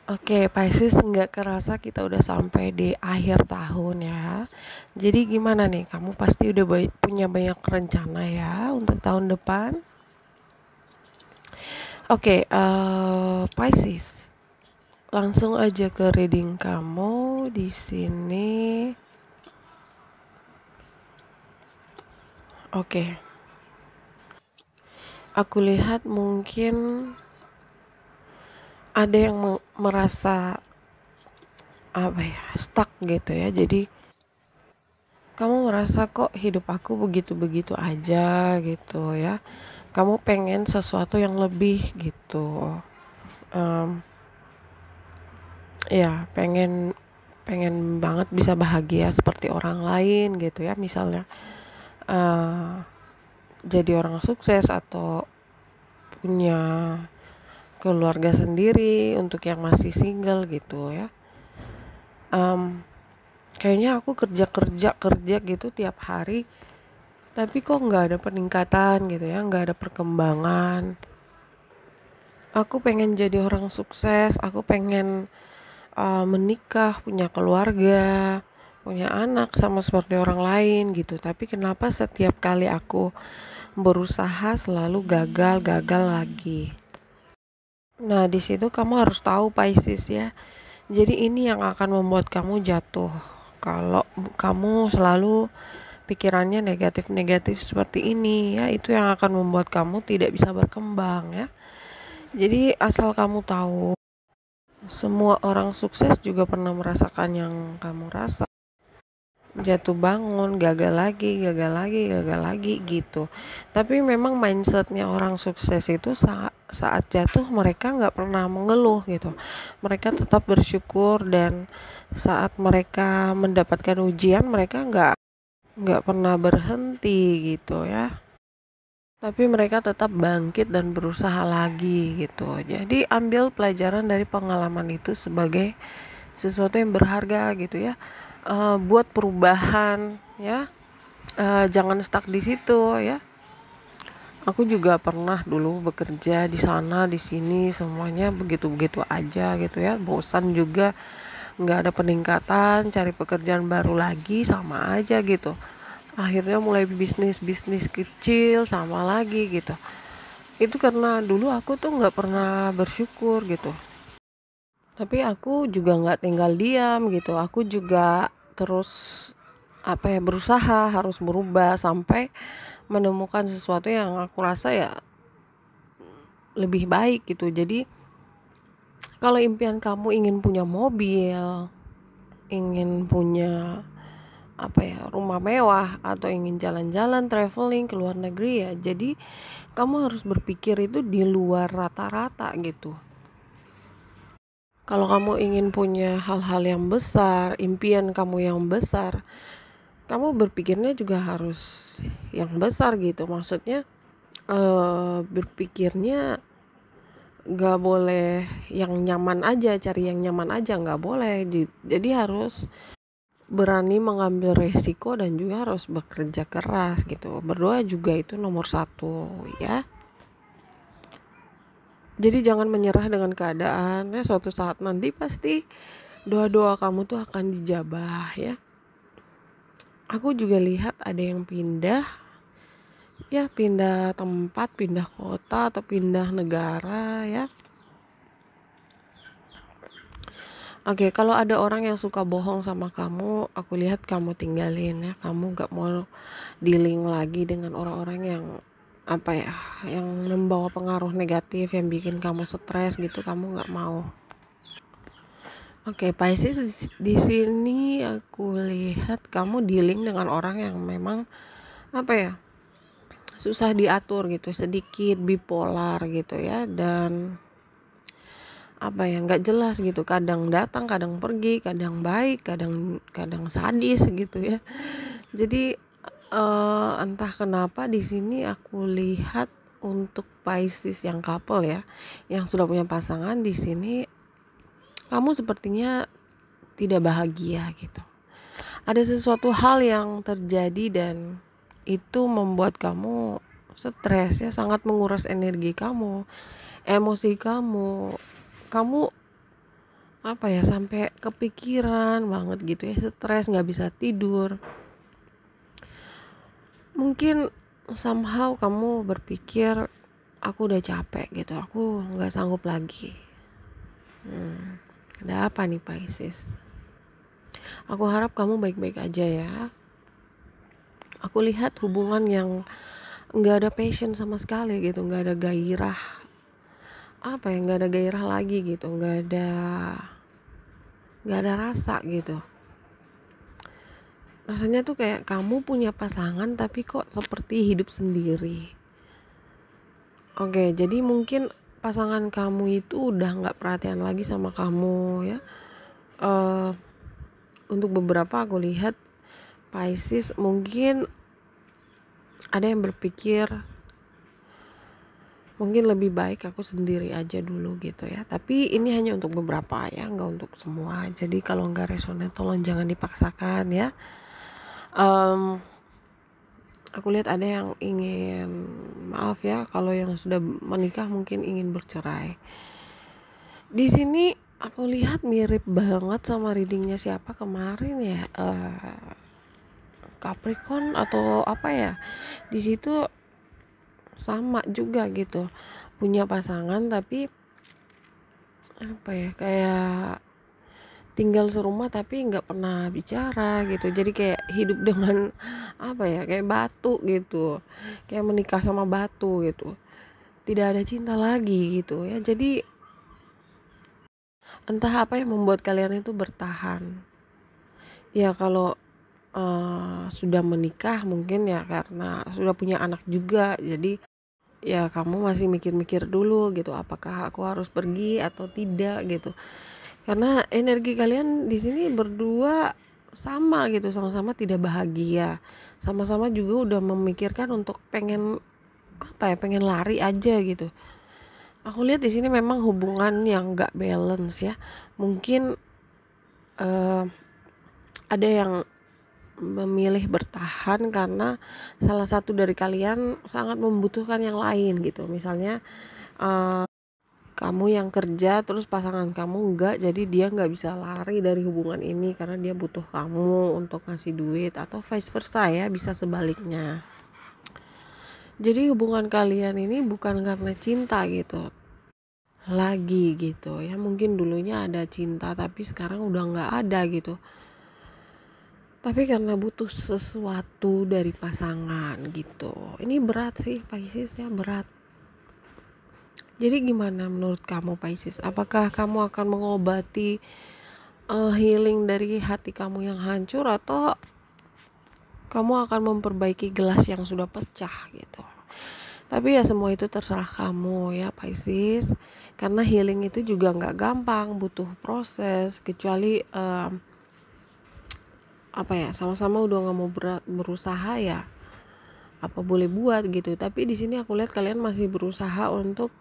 Oke, Pisces, nggak kerasa kita udah sampai di akhir tahun ya. Jadi gimana nih? Kamu pasti udah punya banyak rencana ya untuk tahun depan. Oke, Pisces, langsung aja ke reading kamu di sini. Oke, aku lihat mungkin ada yang merasa apa ya, stuck gitu ya. Jadi kamu merasa kok hidup aku begitu-begitu aja gitu ya. Kamu pengen sesuatu yang lebih gitu. Em, ya pengen pengen banget bisa bahagia seperti orang lain gitu ya, misalnya eh jadi orang sukses atau punya keluarga sendiri untuk yang masih single gitu ya. Em, Kayaknya aku kerja kerja kerja gitu tiap hari, tapi kok nggak ada peningkatan gitu ya, nggak ada perkembangan. Aku pengen jadi orang sukses, aku pengen menikah, punya keluarga, punya anak sama seperti orang lain gitu. Tapi kenapa setiap kali aku berusaha selalu gagal, gagal lagi. Nah, di situ kamu harus tahu Pisces ya. Jadi ini yang akan membuat kamu jatuh. Kalau kamu selalu pikirannya negatif-negatif seperti ini ya, itu yang akan membuat kamu tidak bisa berkembang ya. Jadi asal kamu tahu, semua orang sukses juga pernah merasakan yang kamu rasa. Jatuh bangun, gagal lagi, gagal lagi, gagal lagi gitu. Tapi memang mindsetnya orang sukses itu saat jatuh mereka nggak pernah mengeluh gitu. Mereka tetap bersyukur, dan saat mereka mendapatkan ujian mereka nggak pernah berhenti gitu ya. Tapi mereka tetap bangkit dan berusaha lagi gitu. Jadi ambil pelajaran dari pengalaman itu sebagai sesuatu yang berharga gitu ya. Buat perubahan ya. Jangan stuck di situ ya. Aku juga pernah dulu bekerja di sana di sini, semuanya begitu-begitu aja gitu ya, bosan juga, nggak ada peningkatan, cari pekerjaan baru lagi sama aja gitu. Akhirnya mulai bisnis kecil sama lagi gitu. Itu karena dulu aku tuh nggak pernah bersyukur gitu. Tapi aku juga nggak tinggal diam gitu. Aku juga terus berusaha harus berubah sampai menemukan sesuatu yang aku rasa ya lebih baik gitu. Jadi kalau impian kamu ingin punya mobil, ingin punya rumah mewah, atau ingin jalan-jalan traveling ke luar negeri ya, jadi kamu harus berpikir itu di luar rata-rata gitu. Kalau kamu ingin punya hal-hal yang besar, impian kamu yang besar, kamu berpikirnya juga harus yang besar gitu. Maksudnya berpikirnya nggak boleh yang nyaman aja, cari yang nyaman aja nggak boleh. Jadi harus berani mengambil resiko dan juga harus bekerja keras gitu. Berdoa juga itu nomor satu ya. Jadi jangan menyerah dengan keadaan ya, suatu saat nanti pasti doa-doa kamu tuh akan dijabah ya. Aku juga lihat ada yang pindah ya, pindah tempat, pindah kota, atau pindah negara ya. Oke, kalau ada orang yang suka bohong sama kamu, aku lihat kamu tinggalin ya. Kamu gak mau dealing lagi dengan orang-orang yang yang membawa pengaruh negatif, yang bikin kamu stres gitu. Kamu gak mau. Oke, Pisces, di sini aku lihat kamu dealing dengan orang yang memang susah diatur gitu, sedikit bipolar gitu ya, dan nggak jelas gitu, kadang datang kadang pergi, kadang baik kadang kadang sadis gitu ya. Jadi entah kenapa di sini aku lihat untuk Pisces yang couple ya, yang sudah punya pasangan, di sini kamu sepertinya tidak bahagia gitu. Ada sesuatu hal yang terjadi dan itu membuat kamu stres ya, sangat menguras energi kamu, emosi kamu. Kamu sampai kepikiran banget gitu ya, stres, nggak bisa tidur. Mungkin somehow kamu berpikir, aku udah capek gitu, aku nggak sanggup lagi. Ada apa nih Pisces? Aku harap kamu baik-baik aja ya. Aku lihat hubungan yang nggak ada passion sama sekali gitu, nggak ada gairah, nggak ada gairah lagi gitu, nggak ada rasa gitu. Rasanya tuh kayak kamu punya pasangan tapi kok seperti hidup sendiri. Oke, jadi mungkin pasangan kamu itu udah nggak perhatian lagi sama kamu ya. Eh, untuk beberapa aku lihat Pisces mungkin ada yang berpikir mungkin lebih baik aku sendiri aja dulu gitu ya. Tapi ini hanya untuk beberapa ya, nggak untuk semua. Jadi kalau nggak resonate tolong jangan dipaksakan ya. Aku lihat ada yang ingin, maaf ya, kalau yang sudah menikah mungkin ingin bercerai. Di sini aku lihat mirip banget sama readingnya siapa kemarin ya, Capricorn atau apa ya. Di situ sama juga gitu, punya pasangan tapi kayak tinggal serumah tapi nggak pernah bicara gitu. Jadi kayak hidup dengan kayak batu gitu, kayak menikah sama batu gitu, tidak ada cinta lagi gitu ya. Jadi entah apa yang membuat kalian itu bertahan ya. Kalau sudah menikah mungkin ya karena sudah punya anak juga, jadi ya kamu masih mikir-mikir dulu gitu, apakah aku harus pergi atau tidak gitu. Karena energi kalian di sini berdua sama gitu, sama-sama tidak bahagia, sama-sama juga udah memikirkan untuk pengen pengen lari aja gitu. Aku lihat di sini memang hubungan yang nggak balance ya. Mungkin ada yang memilih bertahan karena salah satu dari kalian sangat membutuhkan yang lain gitu. Misalnya kamu yang kerja terus pasangan kamu enggak, jadi dia nggak bisa lari dari hubungan ini karena dia butuh kamu untuk ngasih duit, atau vice versa ya, bisa sebaliknya. Jadi hubungan kalian ini bukan karena cinta gitu lagi gitu ya. Mungkin dulunya ada cinta tapi sekarang udah nggak ada gitu, tapi karena butuh sesuatu dari pasangan gitu. Ini berat sih Pisces ya, berat. Jadi gimana menurut kamu Pisces? Apakah kamu akan mengobati healing dari hati kamu yang hancur, atau kamu akan memperbaiki gelas yang sudah pecah gitu? Tapi ya semua itu terserah kamu ya Pisces. Karena healing itu juga nggak gampang, butuh proses. Kecuali sama-sama udah nggak mau berusaha ya, apa boleh buat gitu. Tapi di sini aku lihat kalian masih berusaha untuk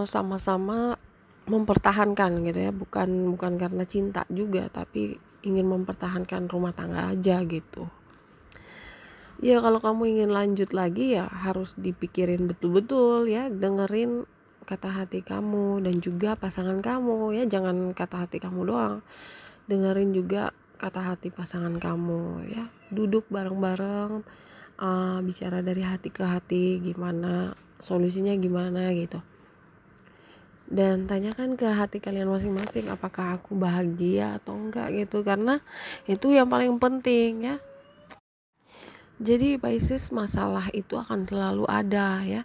sama-sama mempertahankan gitu ya, bukan karena cinta juga, tapi ingin mempertahankan rumah tangga aja gitu. Ya kalau kamu ingin lanjut lagi ya harus dipikirin betul-betul ya, dengerin kata hati kamu dan juga pasangan kamu ya, jangan kata hati kamu doang, dengerin juga kata hati pasangan kamu ya. Duduk bareng-bareng, bicara dari hati ke hati, gimana solusinya gimana gitu, dan tanyakan ke hati kalian masing-masing, apakah aku bahagia atau enggak gitu, karena itu yang paling penting ya. Jadi Pisces, masalah itu akan selalu ada ya,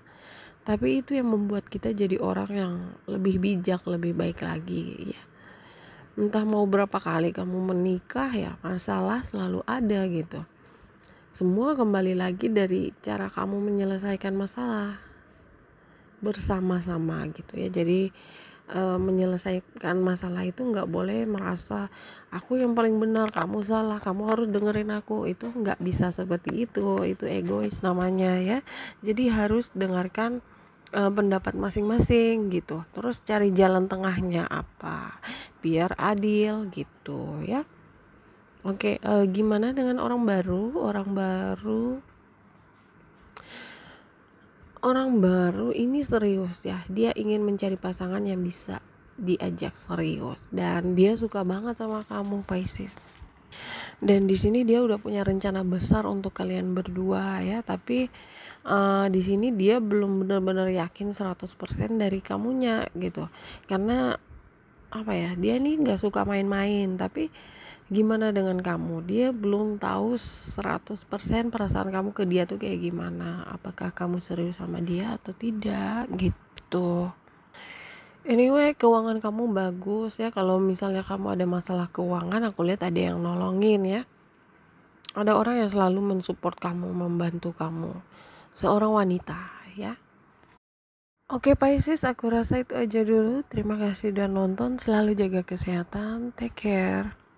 tapi itu yang membuat kita jadi orang yang lebih bijak, lebih baik lagi ya. Entah mau berapa kali kamu menikah ya, masalah selalu ada gitu. Semua kembali lagi dari cara kamu menyelesaikan masalah bersama-sama gitu ya. Jadi menyelesaikan masalah itu nggak boleh merasa aku yang paling benar, kamu salah, kamu harus dengerin aku. Itu nggak bisa seperti itu egois namanya ya. Jadi harus dengarkan pendapat masing-masing gitu, terus cari jalan tengahnya apa biar adil gitu ya. Oke, gimana dengan orang baru ini serius ya, dia ingin mencari pasangan yang bisa diajak serius dan dia suka banget sama kamu, Pisces. Dan di sini dia udah punya rencana besar untuk kalian berdua ya, tapi di sini dia belum benar-benar yakin 100% dari kamunya gitu. Karena apa ya, dia nih nggak suka main-main, tapi gimana dengan kamu? Dia belum tahu 100% perasaan kamu ke dia tuh kayak gimana. Apakah kamu serius sama dia atau tidak gitu. Anyway, keuangan kamu bagus ya. Kalau misalnya kamu ada masalah keuangan, aku lihat ada yang nolongin ya. Ada orang yang selalu mensupport kamu, membantu kamu. Seorang wanita ya. Oke Pisces, aku rasa itu aja dulu. Terima kasih udah nonton. Selalu jaga kesehatan. Take care.